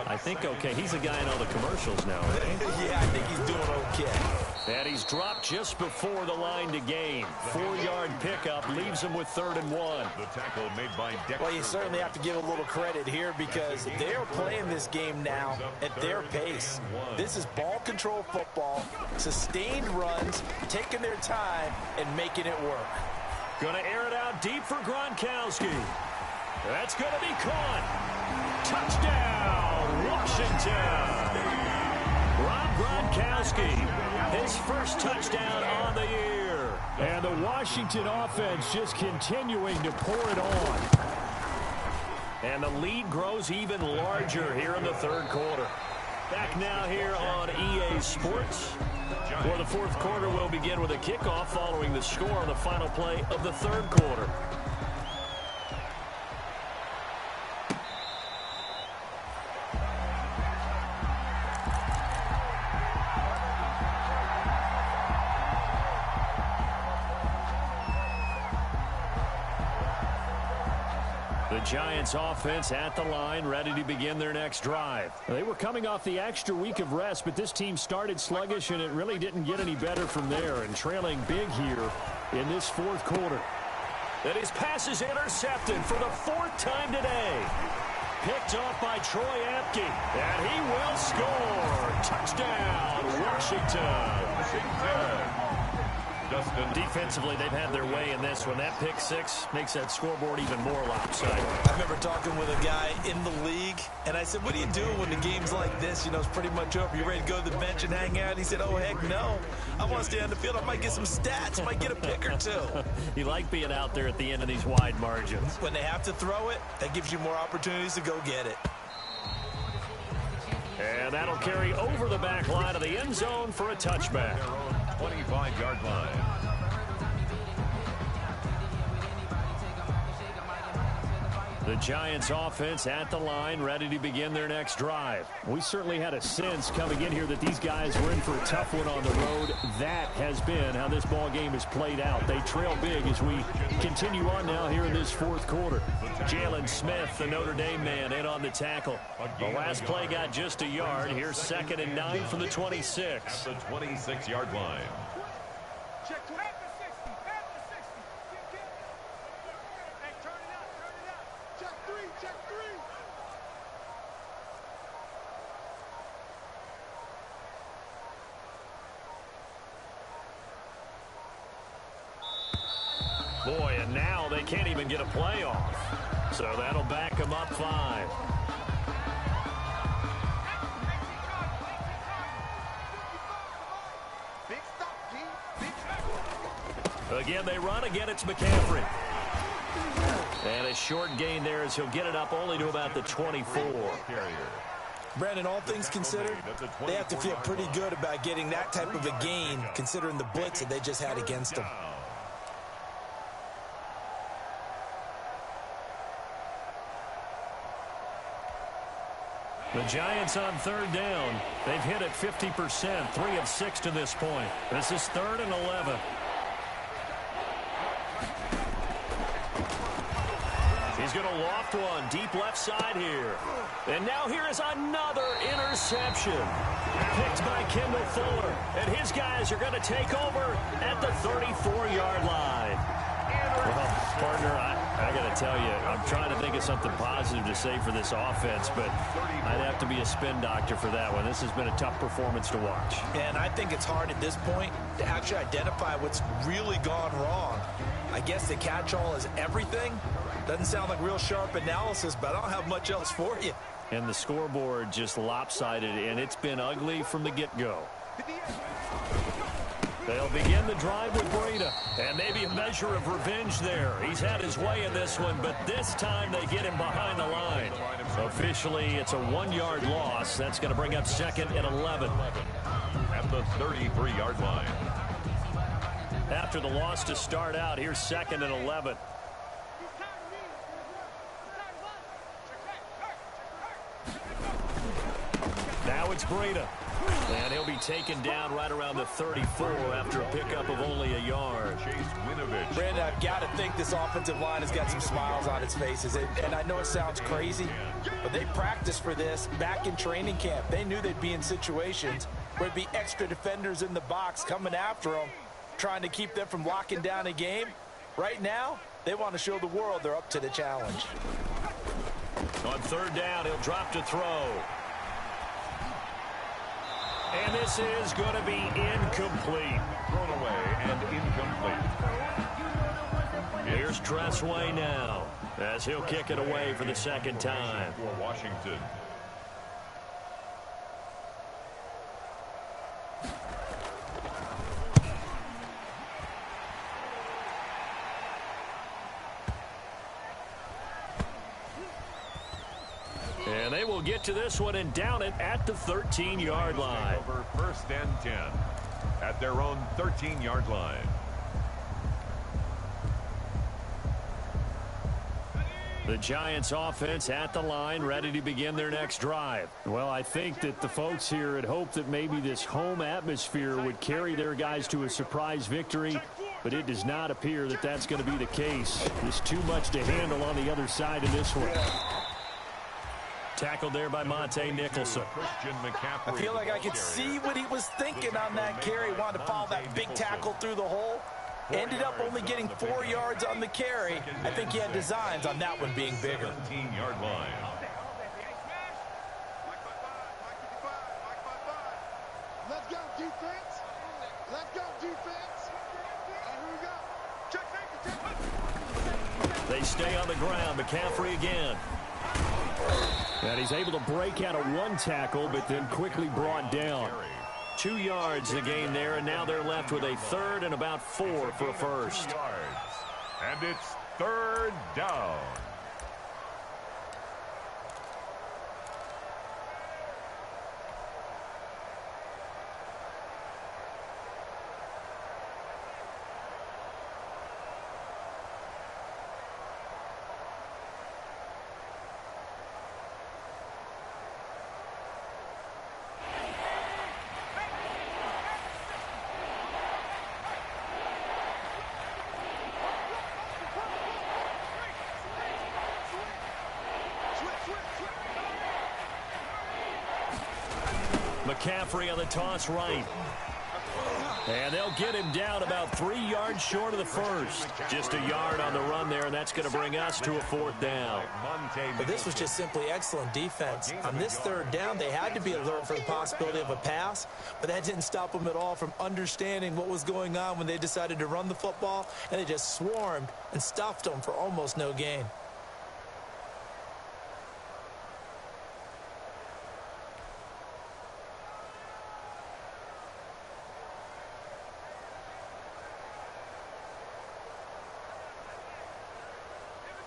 Speaker 1: I think okay. He's a guy in all the commercials now, right?
Speaker 5: Yeah, I think he's doing okay.
Speaker 1: And he's dropped just before the line to gain. 4-yard pickup leaves him with 3rd and 1.
Speaker 3: The tackle made by Dexter.
Speaker 5: Well, you certainly have to give a little credit here because they are playing this game now at their pace. This is ball control football, sustained runs, taking their time, and making it work.
Speaker 1: Gonna air it out deep for Gronkowski. That's gonna be caught. Touchdown, Washington. Rob Gronkowski, his first touchdown on the year. And the Washington offense just continuing to pour it on. And the lead grows even larger here in the 3rd quarter. Back now here on EA Sports. Well, the fourth quarter will begin with a kickoff following the score on the final play of the third quarter. The Giants offense at the line, ready to begin their next drive. They were coming off the extra week of rest, but this team started sluggish, and it really didn't get any better from there, and trailing big here in this fourth quarter. And his pass is intercepted for the fourth time today. Picked off by Troy Apke, and he will score. Touchdown, Washington. Defensively, they've had their way in this one. That pick six makes that scoreboard even more lopsided.
Speaker 5: I remember talking with a guy in the league, and I said, what do you do when the game's like this? You know, it's pretty much over. You ready to go to the bench and hang out? He said, oh, heck no. I want to stay on the field. I might get some stats. I might get a pick or two.
Speaker 1: You like being out there at the end of these wide margins.
Speaker 5: When they have to throw it, that gives you more opportunities to go get it.
Speaker 1: And that'll carry over the back line of the end zone for a touchback.
Speaker 3: 25-yard line.
Speaker 1: The Giants offense at the line, ready to begin their next drive. We certainly had a sense coming in here that these guys were in for a tough one on the road. That has been how this ball game has played out. They trail big as we continue on now here in this fourth quarter. Jalen Smith, the Notre Dame man, in on the tackle. The last play got just a yard. Here's 2nd and 9 from the 26.
Speaker 3: The 26-yard line.
Speaker 1: Boy, and now they can't even get a play off. So that'll back them up 5. Again, they run. Again, it's McCaffrey. And a short gain there as he'll get it up only to about the 24.
Speaker 5: Brandon, all things considered, they have to feel pretty good about getting that type of a gain, considering the blitz that they just had against them.
Speaker 1: The Giants on 3rd down. They've hit it 50%, 3 of 6 to this point. This is 3rd and 11. He's going to loft one deep left side here. And now here is another interception. Picked by Kendall Fuller. And his guys are going to take over at the 34-yard line. Well, partner, I got to tell you, I'm trying to think of something positive to say for this offense, but I'd have to be a spin doctor for that one. This has been a tough performance to watch.
Speaker 5: And I think it's hard at this point to actually identify what's really gone wrong. I guess the catch-all is everything. Doesn't sound like real sharp analysis, but I don't have much else for you.
Speaker 1: And the scoreboard just lopsided, and it's been ugly from the get-go. They'll begin the drive with Breida, and maybe a measure of revenge there. He's had his way in this one, but this time they get him behind the line. Officially, it's a 1-yard loss. That's going to bring up 2nd and 11.
Speaker 3: At the 33-yard line.
Speaker 1: After the loss to start out, here's 2nd and 11. Now it's Breida. And he'll be taken down right around the 34 after a pickup of only a yard.
Speaker 5: Brandon, I've got to think this offensive line has got some smiles on its faces. And I know it sounds crazy, but they practiced for this back in training camp. They knew they'd be in situations where there'd be extra defenders in the box coming after them, trying to keep them from locking down a game. Right now, they want to show the world they're up to the challenge.
Speaker 1: On 3rd down, he'll drop to throw. And this is going to be incomplete.
Speaker 3: Thrown away and incomplete.
Speaker 1: Here's Tressway now as he'll kick it away for the 2nd time.
Speaker 3: For Washington.
Speaker 1: And they will get to this one and down it at the 13-yard line.
Speaker 3: Over 1st and 10. at their own 13-yard line.
Speaker 1: The Giants offense at the line, ready to begin their next drive. Well, I think that the folks here had hoped that maybe this home atmosphere would carry their guys to a surprise victory, but it does not appear that that's going to be the case. There's too much to handle on the other side of this one. Tackled there by Monte Nicholson.
Speaker 5: I feel like I could see what he was thinking on that carry. Wanted to follow that big tackle through the hole. Ended up only getting 4 yards on the carry. I think he had designs on that one being bigger.
Speaker 3: 17-yard line.
Speaker 9: Let's go, defense. Let's go, defense. Here we go.
Speaker 1: They stay on the ground. McCaffrey again. And he's able to break out of one tackle, but then quickly brought down. 2 yards the gain there, and now they're left with a third and about 4 for a first.
Speaker 3: And it's third down.
Speaker 1: McCaffrey on the toss right. And they'll get him down about 3 yards short of the first. Just a yard on the run there, and that's going to bring us to a fourth down.
Speaker 5: But this was just simply excellent defense. On this third down, they had to be alert for the possibility of a pass, but that didn't stop them at all from understanding what was going on when they decided to run the football, and they just swarmed and stuffed them for almost no gain.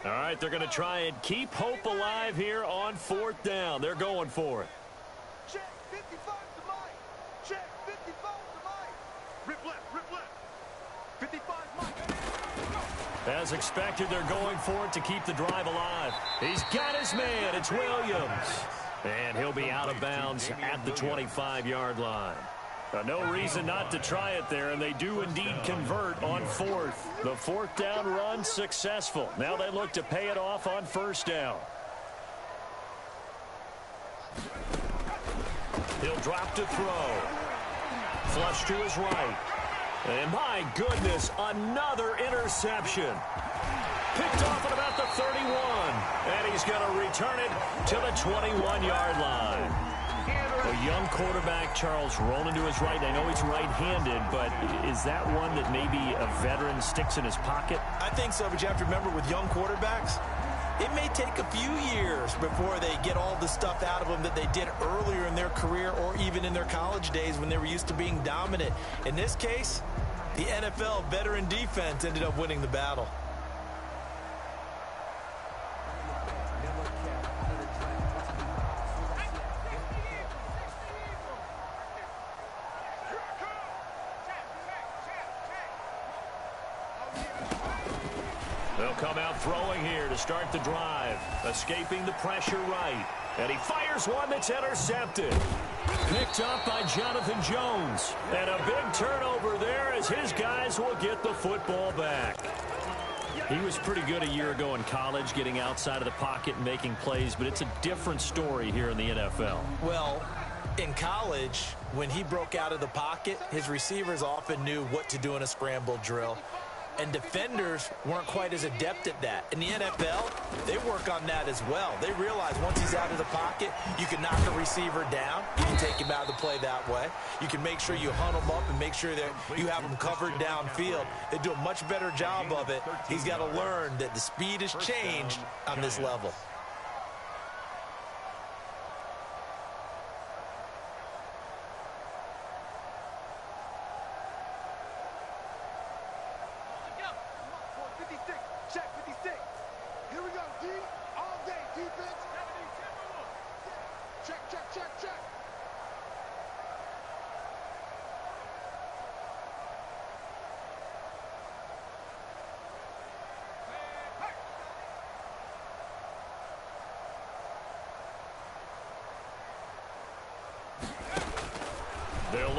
Speaker 1: All right, they're going to try and keep hope alive here on fourth down. They're going for it.
Speaker 9: Check 55 to Mike. Check 55 to Mike. Rip left. 55 Mike.
Speaker 1: As expected, they're going for it to keep the drive alive. He's got his man. It's Williams. And he'll be out of bounds at the 25-yard line. No reason not to try it there, and they do indeed convert on fourth. The fourth down run successful. Now they look to pay it off on first down. He'll drop to throw. Flush to his right. And my goodness, another interception. Picked off at about the 31. And he's going to return it to the 21-yard line. A young quarterback, Charles, rolling to his right. I know he's right-handed, but is that one that maybe a veteran sticks in his pocket?
Speaker 5: I think so, but you have to remember with young quarterbacks, it may take a few years before they get all the stuff out of them that they did earlier in their career or even in their college days when they were used to being dominant. In this case, the NFL veteran defense ended up winning the battle.
Speaker 1: They'll come out throwing here to start the drive. Escaping the pressure right. And he fires one that's intercepted. Picked up by Jonathan Jones. And a big turnover there as his guys will get the football back. He was pretty good a year ago in college, getting outside of the pocket and making plays, but it's a different story here in the NFL.
Speaker 5: Well, in college, when he broke out of the pocket, his receivers often knew what to do in a scramble drill. And defenders weren't quite as adept at that. In the NFL, they work on that as well. They realize once he's out of the pocket, you can knock a receiver down. You can take him out of the play that way. You can make sure you hunt him up and make sure that you have him covered downfield. They do a much better job of it. He's got to learn that the speed has changed on this level.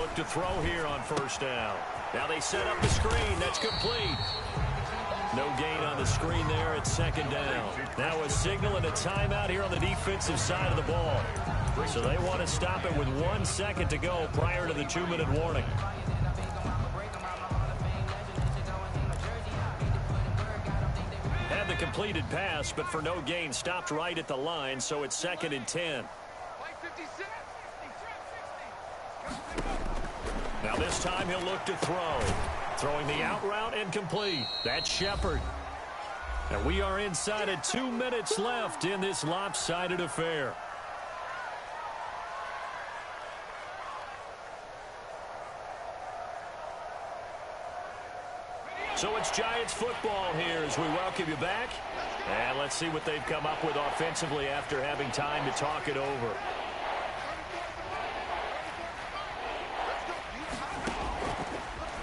Speaker 1: look to throw here on first down. Now they set up the screen. That's complete. No gain on the screen there. It's second down. Now a signal and a timeout here on the defensive side of the ball. So they want to stop it with 1 second to go prior to the 2-minute warning. Had the completed pass, but for no gain, stopped right at the line, so it's 2nd and 10. Now this time he'll look to throw. Throwing the out route and complete. That's Shepard. And we are inside of 2 minutes left in this lopsided affair. So it's Giants football here as we welcome you back. And let's see what they've come up with offensively after having time to talk it over.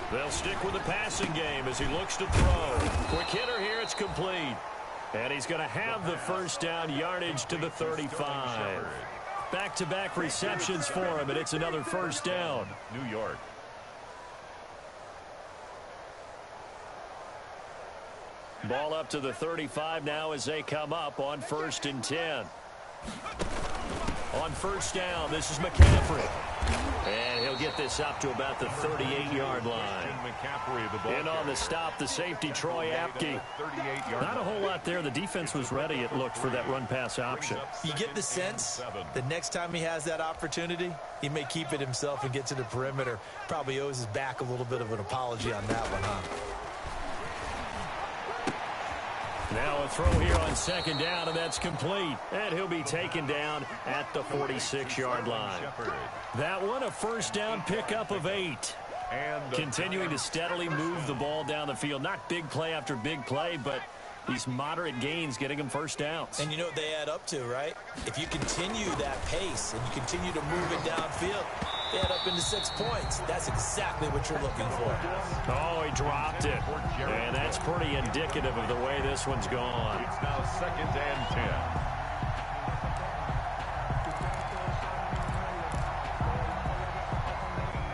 Speaker 1: They'll stick with the passing game as he looks to throw. Quick hitter here, it's complete. And he's going to have the first down, yardage to the 35. Back-to-back receptions for him, and it's another first down.
Speaker 3: New York.
Speaker 1: Ball up to the 35 now as they come up on 1st and 10. On first down, this is McCaffrey. And he'll get this up to about the 38-yard line. In on the stop, the safety, Troy Apke. Not a whole lot there. The defense was ready, it looked, for that run-pass option.
Speaker 5: You get the sense the next time he has that opportunity, he may keep it himself and get to the perimeter. Probably owes his back a little bit of an apology on that one, huh?
Speaker 1: Now a throw here on second down, and that's complete. And he'll be taken down at the 46-yard line. That one, a first down pickup of 8. Continuing to steadily move the ball down the field. Not big play after big play, but these moderate gains getting them first downs.
Speaker 5: And you know what they add up to, right? If you continue that pace and you continue to move it downfield, they add up into 6 points. That's exactly what you're looking for.
Speaker 1: Oh, he dropped it. And that's pretty indicative of the way this one's gone.
Speaker 3: It's now 2nd and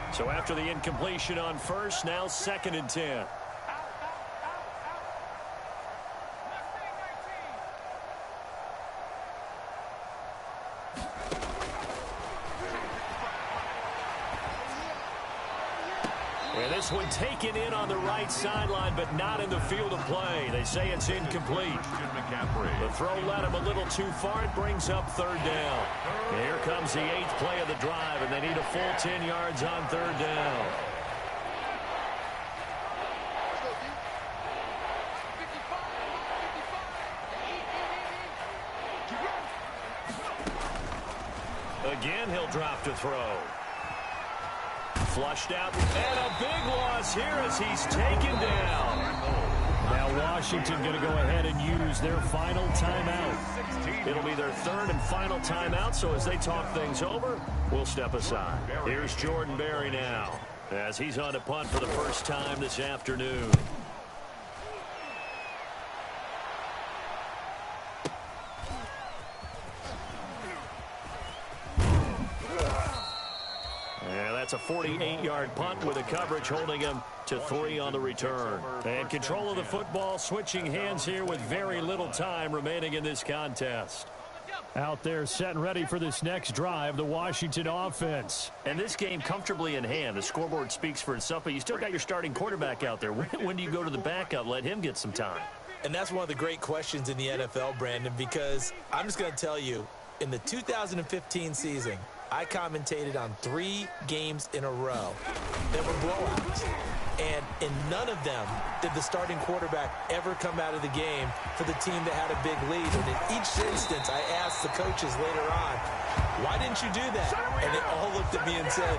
Speaker 3: 10.
Speaker 1: So after the incompletion on first, now 2nd and 10. And this one taken in on the right sideline, but not in the field of play. They say it's incomplete. The throw led him a little too far. It brings up 3rd down. And here comes the 8th play of the drive, and they need a full 10 yards on 3rd down. Again, he'll drop to throw. Flushed out, and a big loss here as he's taken down. Now Washington going to go ahead and use their final timeout. It'll be their 3rd and final timeout, so as they talk things over, we'll step aside. Here's Jordan Berry now, as he's on to punt for the first time this afternoon. That's a 48-yard punt with a coverage holding him to 3 on the return. And control of the football, switching hands here with very little time remaining in this contest. Out there set and ready for this next drive, the Washington offense. And this game comfortably in hand. The scoreboard speaks for itself, but you still got your starting quarterback out there. When do you go to the backup? Let him get some time.
Speaker 5: And that's one of the great questions in the NFL, Brandon, because I'm just going to tell you, in the 2015 season, I commentated on 3 games in a row that were blowouts. And in none of them did the starting quarterback ever come out of the game for the team that had a big lead. And in each instance, I asked the coaches later on, why didn't you do that? And they all looked at me and said,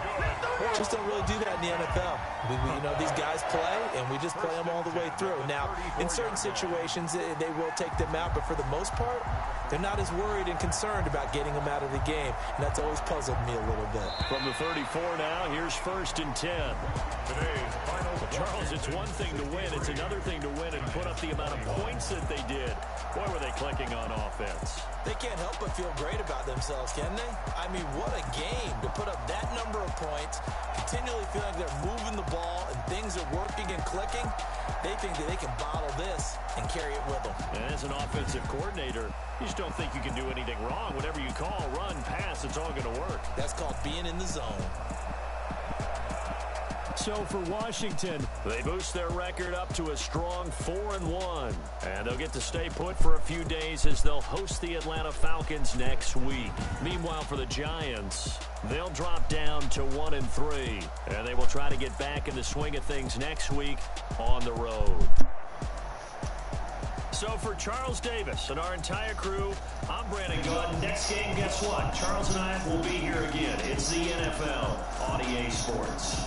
Speaker 5: just don't really do that in the NFL. You know, these guys play, and we just play them all the way through. Now, in certain situations, they will take them out, but for the most part, they're not as worried and concerned about getting them out of the game, and that's always puzzled me a little bit.
Speaker 1: From the 34 now, here's 1st and 10. Well, Charles, it's one thing to win. It's another thing to win and put up the amount of points that they did. Boy, were they clicking on offense.
Speaker 5: They can't help but feel great about themselves, can they? I mean, what a game to put up that number of points, continually feel like they're moving the ball and things are working and clicking. They think that they can bottle this and carry it with them.
Speaker 1: And as an offensive coordinator, you just don't think you can do anything wrong. Whatever you call, run, pass, it's all going to work.
Speaker 5: That's called being in the zone.
Speaker 1: So for Washington, they boost their record up to a strong 4-1. And they'll get to stay put for a few days as they'll host the Atlanta Falcons next week. Meanwhile, for the Giants, they'll drop down to 1-3. And they will try to get back in the swing of things next week on the road. So for Charles Davis and our entire crew, I'm Brandon Gunn. Next game, guess what? Charles and I will be here again. It's the NFL on EA Sports.